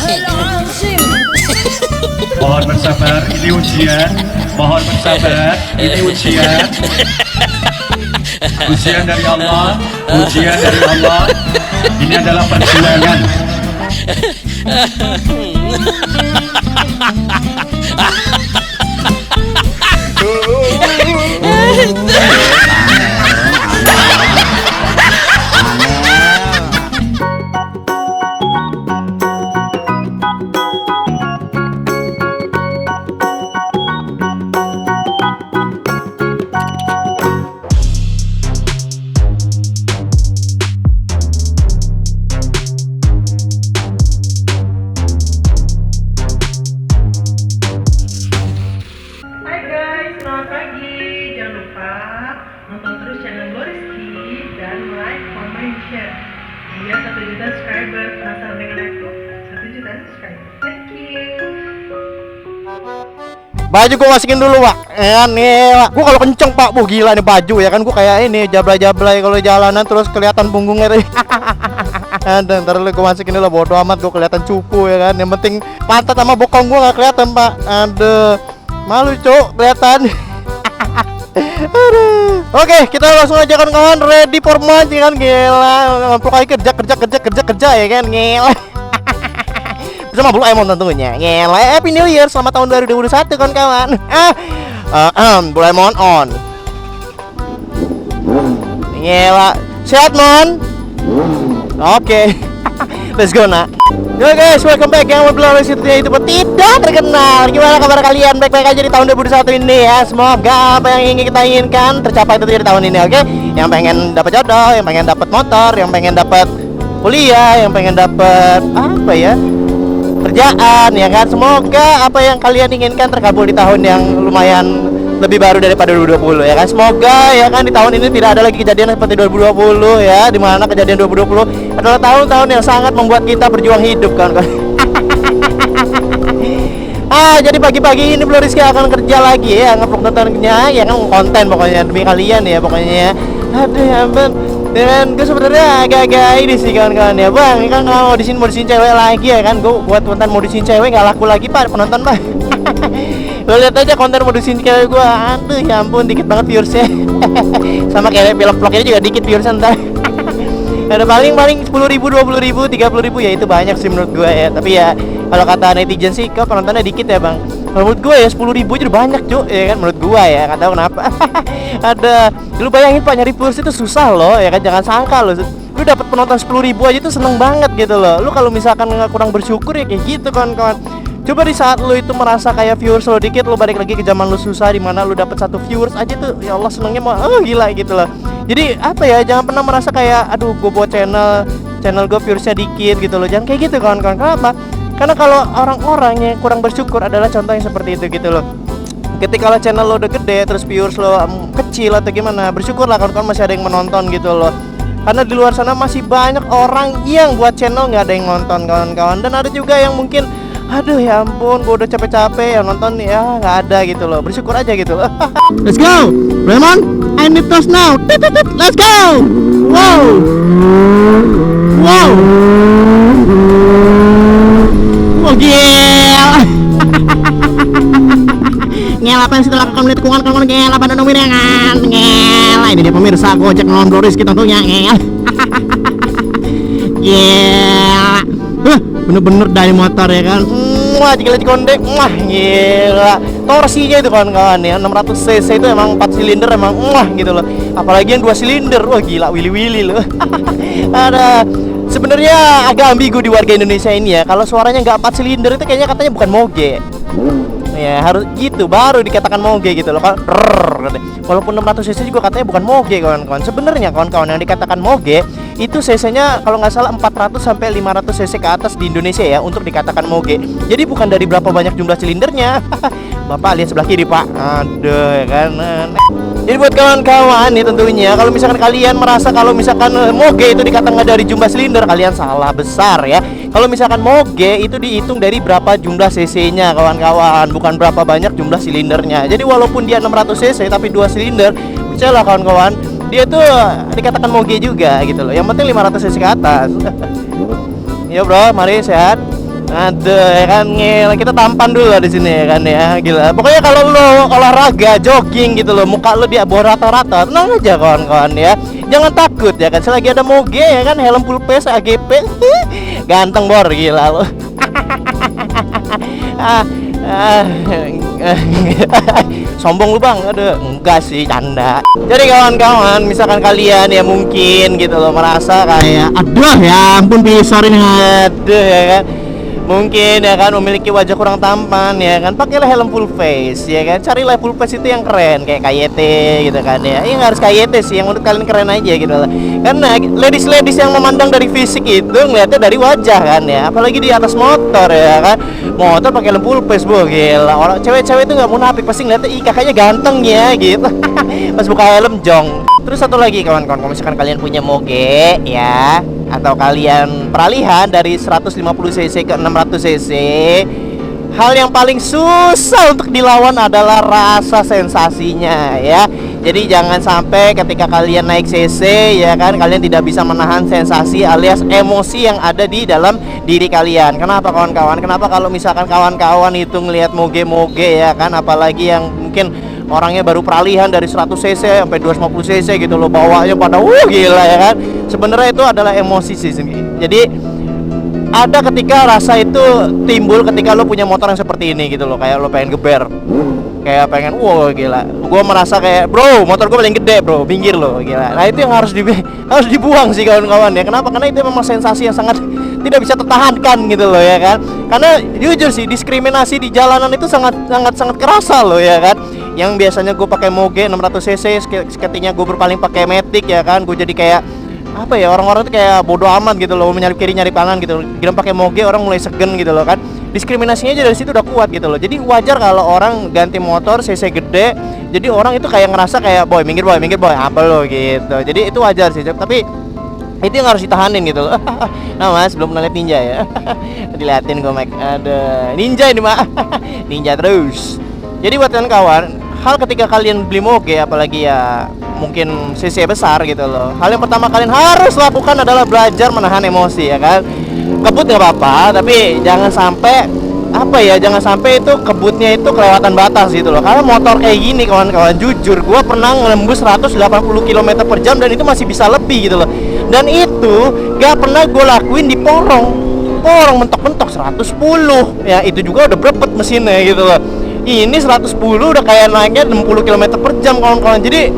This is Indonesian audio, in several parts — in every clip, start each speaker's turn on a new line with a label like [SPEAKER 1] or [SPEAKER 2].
[SPEAKER 1] Astagfirullahaladzim.
[SPEAKER 2] Mohon bersabar, ini ujian. Mohon bersabar, ini ujian. Ujian dari Allah, ujian dari Allah. Ini adalah perjuangan.
[SPEAKER 3] Hai guys, selamat pagi. Jangan lupa nonton terus channel Gloriski dan like, comment, share. Biar 1 juta subscriber. Penasaran dengan aku? 1 juta subscriber. Thank you.
[SPEAKER 4] Baju gua masukin dulu, Pak. Ya nih, Pak. Gua kalau kenceng, Pak. Gila nih baju ya kan, gua kayak ini jablay-jablay kalau jalanan terus kelihatan punggungnya tuh. Ada, ntar lu gua masukin dulu, bodo amat gua kelihatan cupu ya kan. Yang penting pantat sama bokong gua gak kelihatan, Pak. Aduh. Malu, Cuk, kelihatan. Aduh. Oke, kita langsung aja kawan-kawan, ready for match kan, gila. Pokoknya kerja ya kan, gila. Bersama Blue Emon tentunya. Gila, Happy New Year, selamat tahun 2021 kawan-kawan. Blue Emon on. Gila, sehat Mon? Oke. Let's go nak. Yo guys, welcome back. Yang belum resitnya itu tidak terkenal. Gimana kabar kalian? Baik-baik aja di tahun 2021 ini ya. Semoga apa yang ingin kita inginkan tercapai itu di tahun ini, oke? Yang pengen dapat jodoh, yang pengen dapat motor, yang pengen dapat kuliah, yang pengen dapat apa ya? Kerjaan ya kan. Semoga apa yang kalian inginkan terkabul di tahun yang lumayan lebih baru daripada 2020 ya kan. Semoga ya kan di tahun ini tidak ada lagi kejadian seperti 2020 ya, dimana kejadian 2020 adalah tahun-tahun yang sangat membuat kita berjuang hidup kan. Jadi pagi-pagi ini Blue Rizky akan kerja lagi ya, ngupload kontennya ya kan, konten pokoknya demi kalian ya pokoknya. Aduh ya ampun. Dan gue sebenarnya agak-agak ini sih kawan-kawan ya bang, ini kan kalau modusin cewek lagi ya kan, gue buat konten modusin cewek nggak laku lagi pak penonton pak. Lo lihat aja konten modusin cewek gue, aduh ya ampun dikit banget viewersnya. Sama kayak vlog ini juga dikit viewersnya ntar. Ada paling 10.000, 20.000, 30.000 ya itu banyak sih menurut gue ya. Tapi ya kalau kata netizen sih kok penontonnya dikit ya bang. Kalau menurut gue ya 10.000 aja udah banyak Cuk ya kan, menurut gue ya, nggak tahu kenapa. Ada, lu bayangin pak nyari viewers itu susah loh ya kan, jangan sangka loh lu dapat penonton 10.000 aja tuh seneng banget gitu loh. Lu kalau misalkan kurang bersyukur ya kayak gitu kawan-kawan. Coba di saat lu itu merasa kayak viewers lo dikit, lu balik lagi ke zaman lu susah di mana lu dapat 1 viewers aja tuh ya Allah senengnya mau gila gitu loh. Jadi apa ya, jangan pernah merasa kayak aduh gue buat channel gue viewersnya dikit gitu loh. Jangan kayak gitu kawan-kawan. Kenapa? Karena kalau orang-orang yang kurang bersyukur adalah contoh yang seperti itu gitu loh. Ketika lo channel lo udah gede terus viewers lo kecil atau gimana, bersyukurlah kawan-kawan masih ada yang menonton gitu loh. Karena di luar sana masih banyak orang yang buat channel nggak ada yang nonton kawan-kawan. Dan ada juga yang mungkin aduh ya ampun gue udah capek-capek yang nonton ya nggak ada gitu loh. Bersyukur aja gitu loh. Let's go Raymond, I need toast now. Let's go. Wow. Wow. Oh gila. Ngel apa yang setelah lakukan melihat lingkungan kawan ngel apa nungguin ya kan ngel. Ini dia pemirsa Gojek non Blue Rizky tentunya ngel. Gila. Bener-bener dari motor ya kan. Wah jika kondek, wah gila. Torsinya itu kawan-kawan ya 600 cc itu emang 4 silinder emang wah gitu loh. Apalagi yang 2 silinder, wah gila wili-wili loh. Ada sebenarnya agak ambigu di warga Indonesia ini ya. Kalau suaranya nggak 4 silinder itu kayaknya katanya bukan moge. Ya harus gitu baru dikatakan moge gitu loh kan. Walaupun 600 cc juga katanya bukan moge kawan-kawan. Sebenarnya kawan-kawan yang dikatakan moge itu cc-nya kalau nggak salah 400 sampai 500 cc ke atas di Indonesia ya untuk dikatakan moge. Jadi bukan dari berapa banyak jumlah silindernya. Bapak lihat sebelah kiri pak. Aduh ya kan. Jadi buat kawan-kawan nih tentunya kalau misalkan kalian merasa kalau misalkan moge itu dikatakan nggak dari jumlah silinder, kalian salah besar ya. Kalau misalkan moge itu dihitung dari berapa jumlah cc-nya kawan-kawan, bukan berapa banyak jumlah silindernya. Jadi walaupun dia 600 cc tapi 2 silinder, percayalah kawan-kawan, dia tuh dikatakan moge juga gitu loh. Yang penting 500 cc ke atas. Yo bro, mari sehat. Aduh, ya kan ngel, kita tampan dulu lah di sini ya kan ya, gila. Pokoknya kalau lo olahraga, jogging gitu lo, muka lo di bawah rata-rata, tenang aja kawan-kawan ya. Jangan takut ya kan, selagi ada moge ya kan, helm full face AGP, ganteng bor, gila lo. Sombong lu bang, aduh, enggak sih, canda. Jadi kawan-kawan, misalkan kalian ya mungkin gitu loh merasa kayak, aduh ya ampun pisor ini, aduh ya kan, mungkin ya kan memiliki wajah kurang tampan ya kan, pakailah helm full face ya kan, carilah full face itu yang keren kayak KYT gitu kan ya. Ini harus KYT sih yang menurut kalian keren aja gitu lah. Karena ladies yang memandang dari fisik itu ngeliatnya dari wajah kan ya, apalagi di atas motor ya kan. Motor pakai helm full face, bu, gila. Orang cewek-cewek itu nggak munafik, pasti ngeliatnya ih kakaknya ganteng ya gitu. Pas buka helm jong. Terus satu lagi kawan-kawan, kalau misalkan kalian punya moge ya, atau kalian peralihan dari 150 cc ke 600 cc, hal yang paling susah untuk dilawan adalah rasa sensasinya ya. Jadi jangan sampai ketika kalian naik cc ya kan, kalian tidak bisa menahan sensasi alias emosi yang ada di dalam diri kalian. Kenapa kawan-kawan? Kenapa kalau misalkan kawan-kawan itu ngelihat moge-moge ya kan, apalagi yang mungkin orangnya baru peralihan dari 100 cc sampai 250 cc gitu loh, bawanya pada gila ya kan. Sebenarnya itu adalah emosi sih. Jadi ada ketika rasa itu timbul ketika lo punya motor yang seperti ini gitu loh, kayak lo pengen geber, kayak pengen gila, gue merasa kayak bro motor gue paling gede bro, minggir lo, gila. Nah itu yang harus dibuang sih kawan-kawan ya. Kenapa? Karena itu memang sensasi yang sangat tidak bisa tertahankan gitu loh ya kan. Karena jujur sih diskriminasi di jalanan itu sangat kerasa loh ya kan. Yang biasanya gue pakai moge 600 cc, ketika gue berpaling pakai matic ya kan, gue jadi kayak apa ya, orang-orang tuh kayak bodoh amat gitu loh, menyalip kiri nyari kanan gitu. Gila pakai moge orang mulai segen gitu loh kan. Diskriminasinya aja dari situ udah kuat gitu loh. Jadi wajar kalau orang ganti motor cc gede, jadi orang itu kayak ngerasa kayak boy minggir boy apa lo gitu. Jadi itu wajar sih, tapi itu yang harus ditahanin gitu loh. Nah mas, belum pernah lihat ninja ya. Diliatin gue Mike, ada ninja ini mah. Ninja terus. Jadi buat kawan-kawan, hal ketika kalian beli moge, apalagi ya mungkin cc besar gitu loh, hal yang pertama kalian harus lakukan adalah belajar menahan emosi ya kan. Kebut nggak apa-apa, tapi jangan sampai jangan sampai itu kebutnya itu kelewatan batas gitu loh. Karena motor kayak gini kawan-kawan, jujur gua pernah ngelembus 180 km per jam dan itu masih bisa lebih gitu loh. Dan itu gak pernah gue lakuin di porong mentok-mentok 110 ya, itu juga udah berebet mesinnya gitu loh. Ini 110 udah kayak naiknya 60 km per jam kawan-kawan. Jadi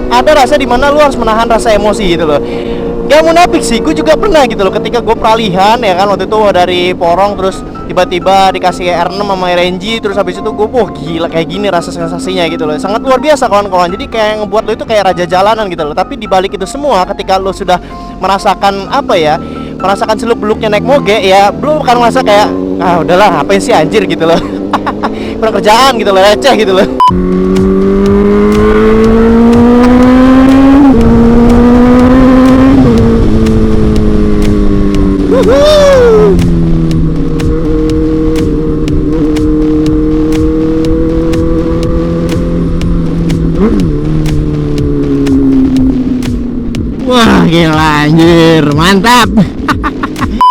[SPEAKER 4] ada rasa dimana lu harus menahan rasa emosi gitu loh. Gak munafik sih, gue juga pernah gitu loh, ketika gue peralihan ya kan, waktu itu dari porong terus tiba-tiba dikasih R6 sama RNG, terus habis itu gue gila kayak gini rasa sensasinya gitu loh, sangat luar biasa kawan-kawan. Jadi kayak ngebuat lo itu kayak raja jalanan gitu loh. Tapi dibalik itu semua, ketika lo sudah merasakan merasakan seluk-beluknya naik moge ya, lo bukan merasa kayak udahlah ngapain sih anjir gitu loh. Kurang kerjaan gitu loh, receh gitu loh. Wah gila anjir, mantap.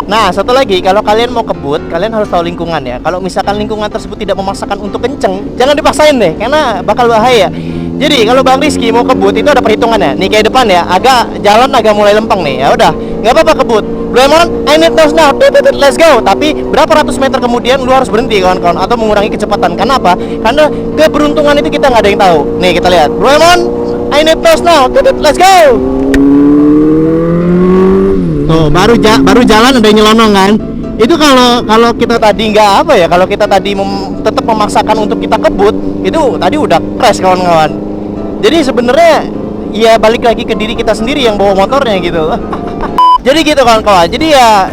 [SPEAKER 4] Nah satu lagi, kalau kalian mau kebut, kalian harus tahu lingkungan ya. Kalau misalkan lingkungan tersebut tidak memaksakan untuk kenceng, jangan dipaksain deh, karena bakal bahaya. Jadi kalau Bang Rizky mau kebut itu ada perhitungannya. Nih kayak depan ya, jalan agak mulai lempeng nih. Ya udah, nggak apa-apa kebut. Lemon, I need those now. Let's go. Tapi berapa ratus meter kemudian lu harus berhenti kawan-kawan, atau mengurangi kecepatan. Kenapa? Karena keberuntungan itu kita nggak ada yang tahu. Nih kita lihat. Lemon, I need those now. Let's go. Tuh baru jalan ada yang nyelonong kan. Itu kalau kita tadi kalau kita tadi tetap memaksakan untuk kita kebut, itu tadi udah crash kawan-kawan. Jadi sebenarnya ya balik lagi ke diri kita sendiri yang bawa motornya gitu. Jadi gitu kawan-kawan. Jadi ya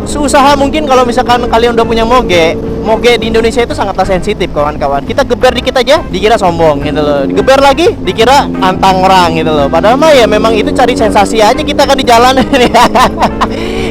[SPEAKER 4] seusaha mungkin kalau misalkan kalian udah punya moge, moge di Indonesia itu sangatlah sensitif kawan-kawan. Kita geber dikit aja dikira sombong gitu loh, digeber lagi dikira antang orang gitu loh. Padahal mah ya memang itu cari sensasi aja kita kan di jalan.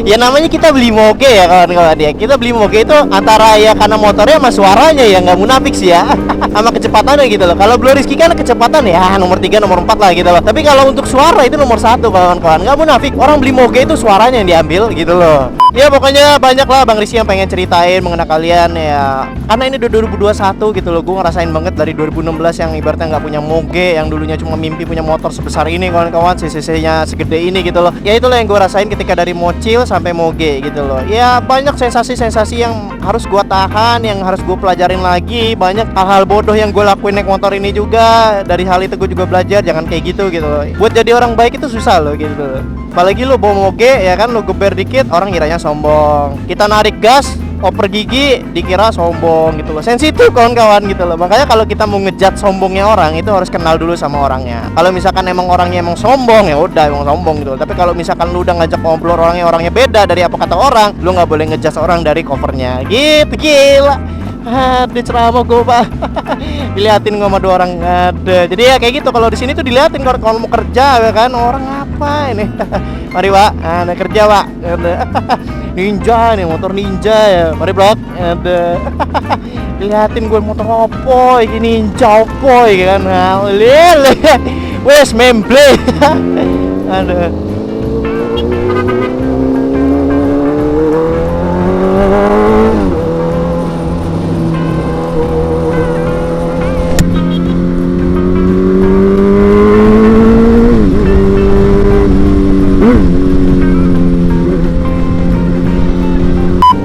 [SPEAKER 4] Ya namanya kita beli moge ya kawan-kawan ya. Kita beli moge itu antara ya karena motornya sama suaranya ya, nggak munafik sih ya. Sama kecepatannya gitu loh. Kalau Blue Rizky kan kecepatan ya nomor 3 nomor 4 lah gitu loh. Tapi kalau untuk suara itu nomor 1 kawan-kawan. Nggak munafik, orang beli moge itu suaranya yang diambil gitu loh. Ya pokoknya banyak lah Bang Rizky yang pengen ceritain mengenai kalian ya. Karena ini udah 2021 gitu loh. Gue ngerasain banget dari 2016 yang ibaratnya nggak punya moge, yang dulunya cuma mimpi punya motor sebesar ini kawan-kawan, CC-nya segede ini gitu loh. Ya itulah yang gue rasain ketika dari mocil sampai moge gitu loh. Ya banyak sensasi-sensasi yang harus gue tahan, yang harus gue pelajarin lagi. Banyak hal-hal bodoh yang gue lakuin naik motor ini juga. Dari hal itu gue juga belajar jangan kayak gitu gitu loh. Buat jadi orang baik itu susah loh gitu loh. Apalagi lo bawa moge ya kan, lo geber dikit orang kiranya sombong. Kita narik gas oper gigi dikira sombong gitu loh. Sensitif kawan-kawan gitu loh. Makanya kalau kita mau ngejat sombongnya orang itu harus kenal dulu sama orangnya. Kalau misalkan emang orangnya emang sombong ya udah emang sombong gitu loh. Tapi kalau misalkan lu udah ngajak ngobrol orangnya beda dari apa kata orang, lu nggak boleh ngejat orang dari covernya gitu. Gila. Ada ceramah gue pak. Diliatin gue sama 2 orang ada. Jadi ya kayak gitu, kalau di sini tuh diliatin kalau mau kerja ya kan, orang apa ini. Mari pak, ada kerja pak. Ada. Ninja nih, motor ninja ya. Mari blok. Ada. Diliatin gue motor apa ini, ninja apa ya kan. Lele. Wes memble. Ada.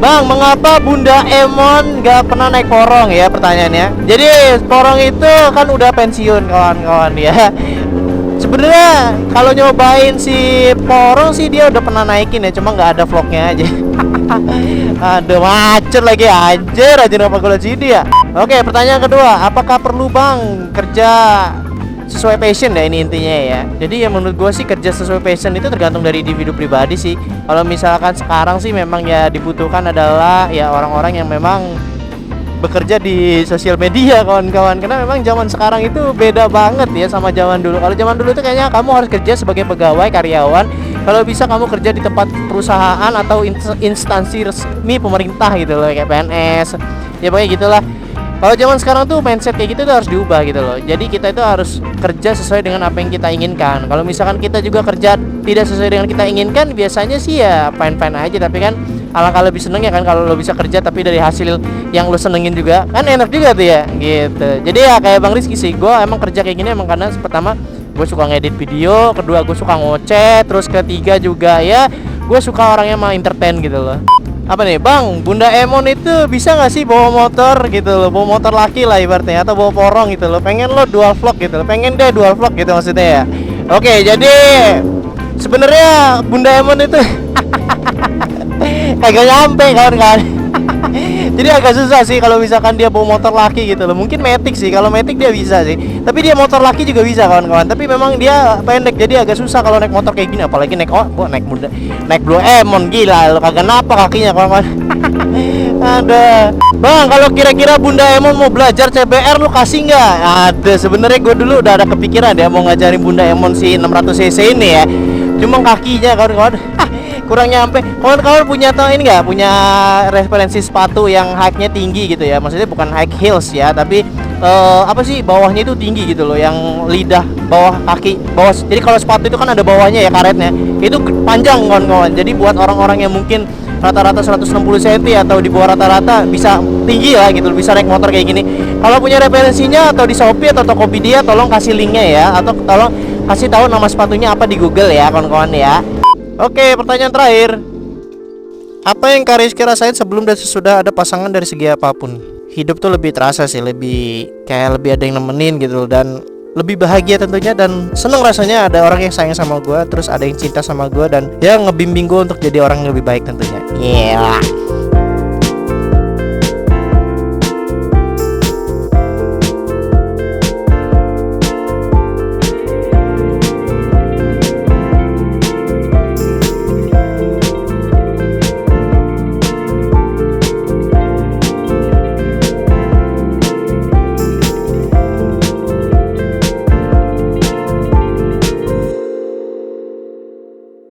[SPEAKER 4] Bang, mengapa Bunda Emon nggak pernah naik porong ya pertanyaannya? Jadi porong itu kan udah pensiun kawan-kawan ya. Sebenarnya kalau nyobain si porong sih dia udah pernah naikin ya, cuma nggak ada vlognya aja. Ada macet lagi anjir apa gue liat sini ya. Oke, pertanyaan kedua, apakah perlu bang kerja sesuai passion ya, ini intinya ya. Jadi ya menurut gue sih kerja sesuai passion itu tergantung dari individu pribadi sih. Kalau misalkan sekarang sih memang ya dibutuhkan adalah ya orang-orang yang memang bekerja di sosial media kawan-kawan, karena memang zaman sekarang itu beda banget ya sama zaman dulu. Kalau zaman dulu itu kayaknya kamu harus kerja sebagai pegawai karyawan, kalau bisa kamu kerja di tempat perusahaan atau instansi resmi pemerintah gitu loh, kayak PNS ya pokoknya gitulah. Kalau zaman sekarang tuh mindset kayak gitu tuh harus diubah gitu loh. Jadi kita itu harus kerja sesuai dengan apa yang kita inginkan. Kalau misalkan kita juga kerja tidak sesuai dengan kita inginkan, biasanya sih ya fine-fine aja. Tapi kan alangkah lebih seneng ya kan kalau lo bisa kerja tapi dari hasil yang lo senengin juga, kan enak juga tuh ya gitu. Jadi ya kayak Bang Rizky sih, gue emang kerja kayak gini emang karena pertama gue suka ngedit video, kedua gue suka ngoceh, terus ketiga juga ya gue suka orangnya mau entertain gitu loh. Apa nih Bang, Bunda Emon itu bisa gak sih bawa motor gitu loh, bawa motor laki lah ibaratnya, atau bawa porong gitu loh, pengen lo dual vlog gitu loh, pengen deh dual vlog gitu maksudnya ya. Oke, jadi sebenarnya Bunda Emon itu kagak nyampe kawan-kawan. Jadi agak susah sih kalau misalkan dia bawa motor laki gitu loh. Mungkin Matic sih, kalau Matic dia bisa sih. Tapi dia motor laki juga bisa kawan-kawan. Tapi memang dia pendek, jadi agak susah kalau naik motor kayak gini. Apalagi naik naik Blue Emon, gila lo kagak napa kakinya kawan-kawan. Ada. Bang, kalau kira-kira Bunda Emon mau belajar CBR lu kasih nggak? Ada. Sebenarnya gue dulu udah ada kepikiran dia mau ngajarin Bunda Emon si 600 cc ini ya. Cuma kakinya kawan-kawan kurang nyampe. Kawan-kawan punya ini nggak, punya referensi sepatu yang high-nya tinggi gitu ya, maksudnya bukan high heels ya, tapi apa sih bawahnya itu tinggi gitu loh, yang lidah bawah kaki bawah. Jadi kalau sepatu itu kan ada bawahnya ya karetnya, itu panjang kawan-kawan. Jadi buat orang-orang yang mungkin rata-rata 160 cm atau di bawah rata-rata bisa tinggi lah gitu, bisa naik motor kayak gini. Kalau punya referensinya atau di Shopee atau Tokopedia, tolong kasih linknya ya, atau tolong kasih tahu nama sepatunya apa di Google ya kawan-kawan ya. Oke, pertanyaan terakhir. Apa yang Kak Rizky rasain sebelum dan sesudah ada pasangan dari segi apapun? Hidup tuh lebih terasa sih, lebih kayak lebih ada yang nemenin gitu, dan lebih bahagia tentunya, dan seneng rasanya ada orang yang sayang sama gue, terus ada yang cinta sama gue, dan ya ngebimbing gue untuk jadi orang yang lebih baik tentunya. Iya.